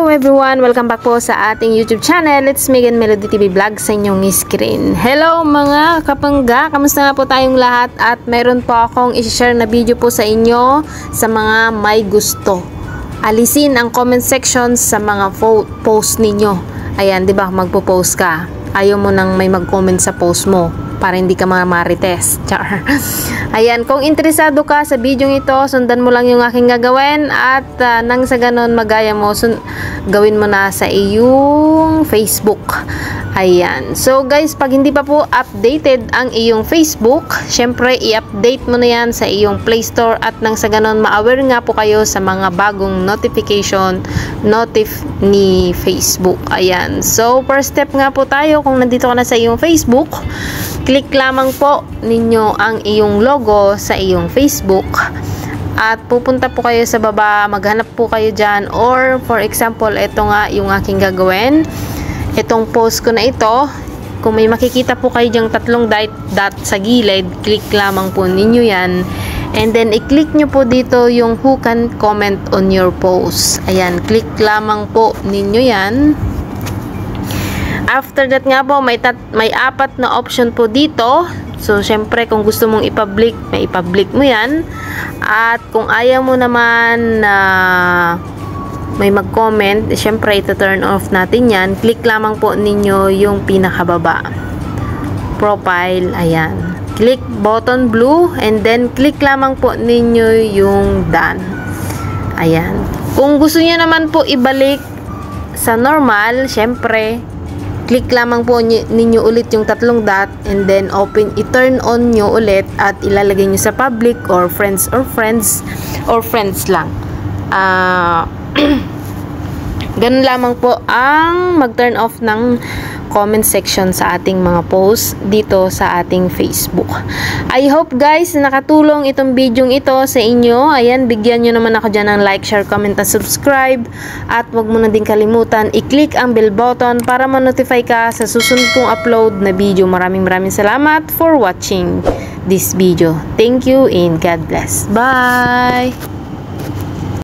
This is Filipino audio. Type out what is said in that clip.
everyone! Welcome back po sa ating YouTube channel. It's Megan Melody TV Vlog sa inyong screen. Hello mga kapangga! Kamusta na po tayong lahat? At meron po akong i-share na video po sa inyo sa mga may gusto. Alisin ang comment section sa mga post ninyo. Ayan, di ba? Magpo-post ka. Ayaw mo nang may mag-comment sa post mo para hindi ka mga marites. Char. Ayan, kung interesado ka sa video ito, sundan mo lang yung aking gagawin at nang sa ganon magaya mo, gawin mo na sa iyong Facebook. Ayan. So guys, pag hindi pa po updated ang iyong Facebook, syempre i-update mo na yan sa iyong Play Store at nang sa ganon ma-aware nga po kayo sa mga bagong notification ni Facebook. Ayan. So first step nga po tayo, kung nandito ka na sa iyong Facebook, click lamang po ninyo ang iyong logo sa iyong Facebook at pupunta po kayo sa baba, maghanap po kayo dyan, or for example, ito nga yung aking gagawin. Itong post ko na ito, kung may makikita po kayo dyang tatlong dot sa gilid, click lamang po ninyo yan, and then i-click nyo po dito yung who can comment on your post. Ayan, click lamang po ninyo yan. After that nga po, may apat na option po dito. So, syempre, kung gusto mong i-public, may i-public mo yan. At kung ayaw mo naman na may mag-comment, syempre, ito-turn off natin yan. Click lamang po ninyo yung pinakababa. Profile, ayan. Click button blue, and then click lamang po ninyo yung done. Ayan. Kung gusto niyo naman po ibalik sa normal, syempre, click lamang po ninyo ulit yung tatlong dot and then i-turn on nyo ulit at ilalagay nyo sa public or friends lang. Ganun lamang po ang mag-turn off ng comment section sa ating mga posts dito sa ating Facebook. I hope guys nakatulong itong video ito sa inyo. Ayan, bigyan nyo naman ako dyan ng like, share, comment, at subscribe. At wag mo na din kalimutan i-click ang bell button para ma-notify ka sa susunod kong upload na video. Maraming salamat for watching this video. Thank you and God bless. Bye!